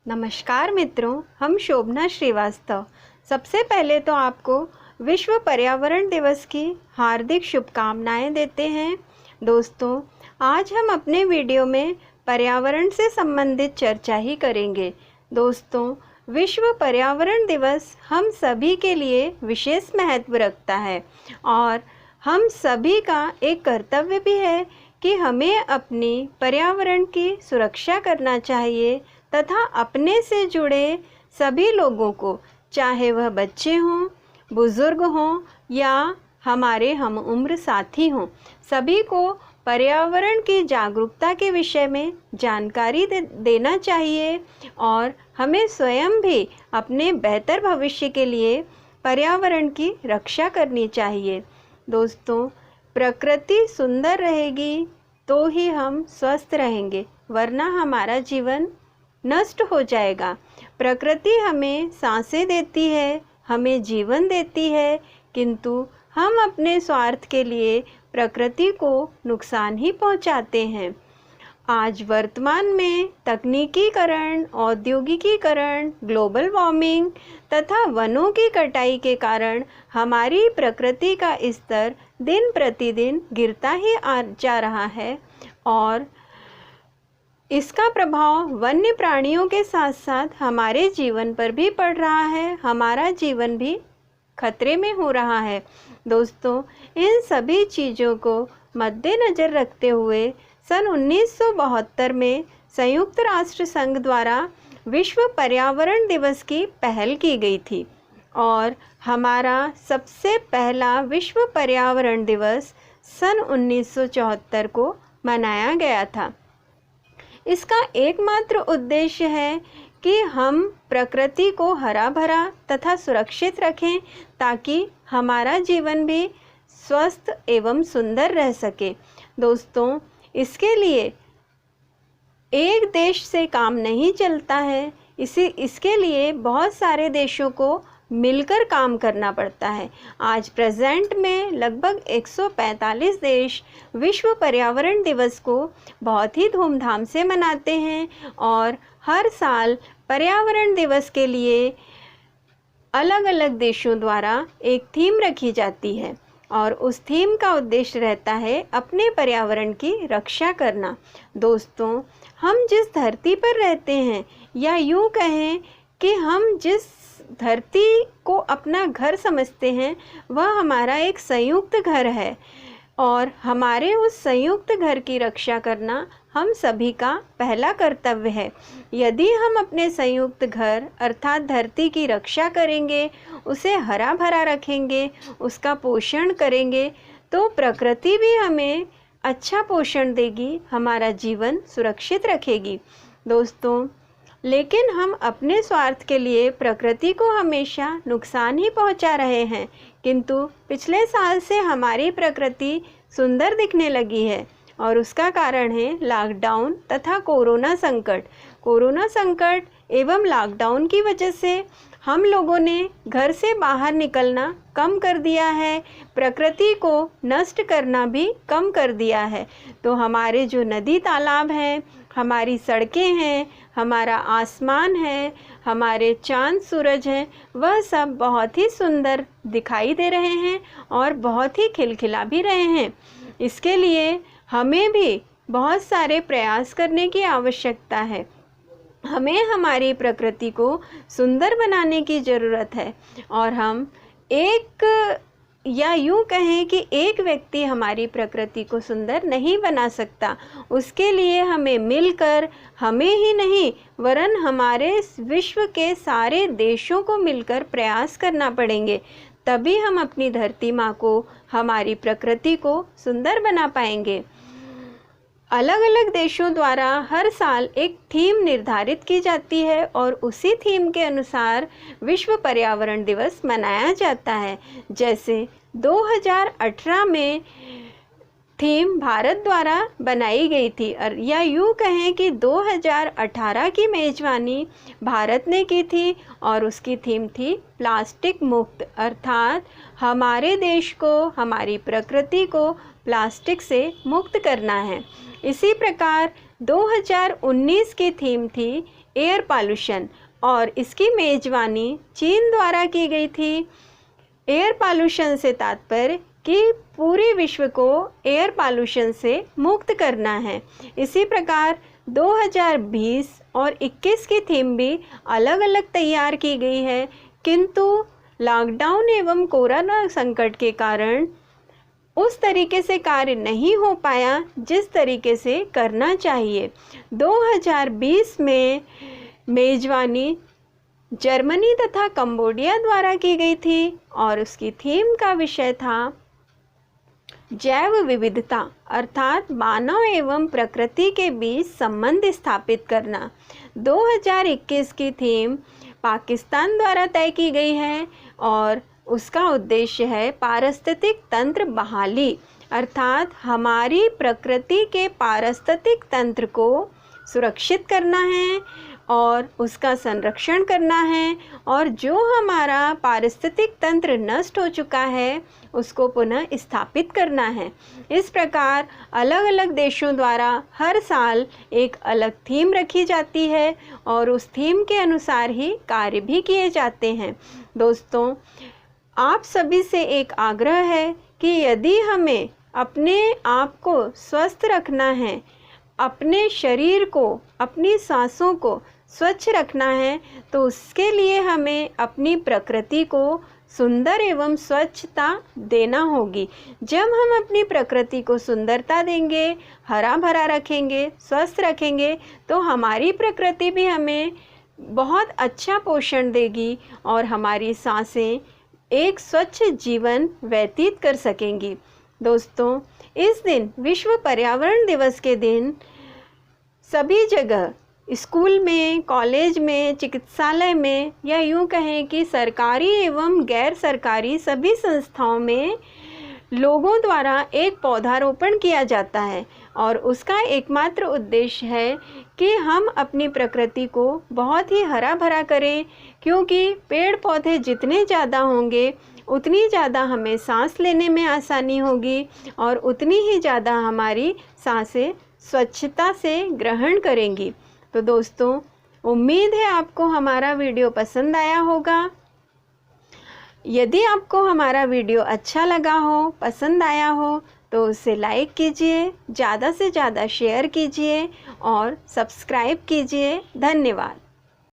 नमस्कार मित्रों, हम शोभना श्रीवास्तव। सबसे पहले तो आपको विश्व पर्यावरण दिवस की हार्दिक शुभकामनाएं देते हैं। दोस्तों, आज हम अपने वीडियो में पर्यावरण से संबंधित चर्चा ही करेंगे। दोस्तों, विश्व पर्यावरण दिवस हम सभी के लिए विशेष महत्व रखता है और हम सभी का एक कर्तव्य भी है कि हमें अपनी पर्यावरण की सुरक्षा करना चाहिए तथा अपने से जुड़े सभी लोगों को, चाहे वह बच्चे हों, बुजुर्ग हों या हमारे हम उम्र साथी हों, सभी को पर्यावरण की जागरूकता के विषय में जानकारी देना चाहिए और हमें स्वयं भी अपने बेहतर भविष्य के लिए पर्यावरण की रक्षा करनी चाहिए। दोस्तों, प्रकृति सुंदर रहेगी तो ही हम स्वस्थ रहेंगे, वरना हमारा जीवन नष्ट हो जाएगा। प्रकृति हमें सांसें देती है, हमें जीवन देती है, किंतु हम अपने स्वार्थ के लिए प्रकृति को नुकसान ही पहुंचाते हैं। आज वर्तमान में तकनीकीकरण, औद्योगिकीकरण, ग्लोबल वार्मिंग तथा वनों की कटाई के कारण हमारी प्रकृति का स्तर दिन प्रतिदिन गिरता ही जा रहा है और इसका प्रभाव वन्य प्राणियों के साथ साथ हमारे जीवन पर भी पड़ रहा है। हमारा जीवन भी खतरे में हो रहा है। दोस्तों, इन सभी चीज़ों को मद्देनज़र रखते हुए सन 1972 में संयुक्त राष्ट्र संघ द्वारा विश्व पर्यावरण दिवस की पहल की गई थी और हमारा सबसे पहला विश्व पर्यावरण दिवस सन 1974 को मनाया गया था। इसका एकमात्र उद्देश्य है कि हम प्रकृति को हरा भरा तथा सुरक्षित रखें ताकि हमारा जीवन भी स्वस्थ एवं सुंदर रह सके। दोस्तों, इसके लिए एक देश से काम नहीं चलता है, इसके लिए बहुत सारे देशों को मिलकर काम करना पड़ता है। आज प्रेजेंट में लगभग 145 देश विश्व पर्यावरण दिवस को बहुत ही धूमधाम से मनाते हैं और हर साल पर्यावरण दिवस के लिए अलग अलग देशों द्वारा एक थीम रखी जाती है और उस थीम का उद्देश्य रहता है अपने पर्यावरण की रक्षा करना। दोस्तों, हम जिस धरती पर रहते हैं या यूँ कहें कि हम जिस धरती को अपना घर समझते हैं, वह हमारा एक संयुक्त घर है और हमारे उस संयुक्त घर की रक्षा करना हम सभी का पहला कर्तव्य है। यदि हम अपने संयुक्त घर अर्थात धरती की रक्षा करेंगे, उसे हरा भरा रखेंगे, उसका पोषण करेंगे, तो प्रकृति भी हमें अच्छा पोषण देगी, हमारा जीवन सुरक्षित रखेगी। दोस्तों, लेकिन हम अपने स्वार्थ के लिए प्रकृति को हमेशा नुकसान ही पहुंचा रहे हैं, किंतु पिछले साल से हमारी प्रकृति सुंदर दिखने लगी है और उसका कारण है लॉकडाउन तथा कोरोना संकट। कोरोना संकट एवं लॉकडाउन की वजह से हम लोगों ने घर से बाहर निकलना कम कर दिया है, प्रकृति को नष्ट करना भी कम कर दिया है। तो हमारे जो नदी तालाब हैं, हमारी सड़कें हैं, हमारा आसमान है, हमारे चांद सूरज हैं, वह सब बहुत ही सुंदर दिखाई दे रहे हैं और बहुत ही खिलखिला भी रहे हैं। इसके लिए हमें भी बहुत सारे प्रयास करने की आवश्यकता है। हमें हमारी प्रकृति को सुंदर बनाने की ज़रूरत है और हम एक या यूँ कहें कि एक व्यक्ति हमारी प्रकृति को सुंदर नहीं बना सकता। उसके लिए हमें मिलकर, हमें ही नहीं वरन हमारे विश्व के सारे देशों को मिलकर प्रयास करना पड़ेंगे, तभी हम अपनी धरती माँ को, हमारी प्रकृति को सुंदर बना पाएंगे। अलग अलग देशों द्वारा हर साल एक थीम निर्धारित की जाती है और उसी थीम के अनुसार विश्व पर्यावरण दिवस मनाया जाता है। जैसे 2018 में थीम भारत द्वारा बनाई गई थी या यूँ कहें कि 2018 की मेज़बानी भारत ने की थी और उसकी थीम थी प्लास्टिक मुक्त, अर्थात हमारे देश को, हमारी प्रकृति को प्लास्टिक से मुक्त करना है। इसी प्रकार 2019 की थीम थी एयर पॉल्यूशन, और इसकी मेजबानी चीन द्वारा की गई थी। एयर पॉल्यूशन से तात्पर्य कि पूरे विश्व को एयर पॉल्यूशन से मुक्त करना है। इसी प्रकार 2020 और 21 की थीम भी अलग अलग तैयार की गई है, किंतु लॉकडाउन एवं कोरोना संकट के कारण उस तरीके से कार्य नहीं हो पाया जिस तरीके से करना चाहिए। 2020 में मेजबानी जर्मनी तथा कंबोडिया द्वारा की गई थी और उसकी थीम का विषय था जैव विविधता, अर्थात मानव एवं प्रकृति के बीच संबंध स्थापित करना। 2021 की थीम पाकिस्तान द्वारा तय की गई है और उसका उद्देश्य है पारिस्थितिक तंत्र बहाली, अर्थात हमारी प्रकृति के पारिस्थितिक तंत्र को सुरक्षित करना है और उसका संरक्षण करना है, और जो हमारा पारिस्थितिक तंत्र नष्ट हो चुका है उसको पुनः स्थापित करना है। इस प्रकार अलग अलग देशों द्वारा हर साल एक अलग थीम रखी जाती है और उस थीम के अनुसार ही कार्य भी किए जाते हैं। दोस्तों, आप सभी से एक आग्रह है कि यदि हमें अपने आप को स्वस्थ रखना है, अपने शरीर को, अपनी सांसों को स्वच्छ रखना है, तो उसके लिए हमें अपनी प्रकृति को सुंदर एवं स्वच्छता देना होगी। जब हम अपनी प्रकृति को सुंदरता देंगे, हरा भरा रखेंगे, स्वस्थ रखेंगे, तो हमारी प्रकृति भी हमें बहुत अच्छा पोषण देगी और हमारी सांसें एक स्वच्छ जीवन व्यतीत कर सकेंगी। दोस्तों, इस दिन विश्व पर्यावरण दिवस के दिन सभी जगह, स्कूल में, कॉलेज में, चिकित्सालय में, या यूँ कहें कि सरकारी एवं गैर सरकारी सभी संस्थाओं में लोगों द्वारा एक पौधारोपण किया जाता है और उसका एकमात्र उद्देश्य है कि हम अपनी प्रकृति को बहुत ही हरा भरा करें, क्योंकि पेड़ पौधे जितने ज़्यादा होंगे उतनी ज़्यादा हमें सांस लेने में आसानी होगी और उतनी ही ज़्यादा हमारी सांसें स्वच्छता से ग्रहण करेंगी। तो दोस्तों, उम्मीद है आपको हमारा वीडियो पसंद आया होगा। यदि आपको हमारा वीडियो अच्छा लगा हो, पसंद आया हो, तो उसे लाइक कीजिए, ज़्यादा से ज़्यादा शेयर कीजिए और सब्सक्राइब कीजिए। धन्यवाद।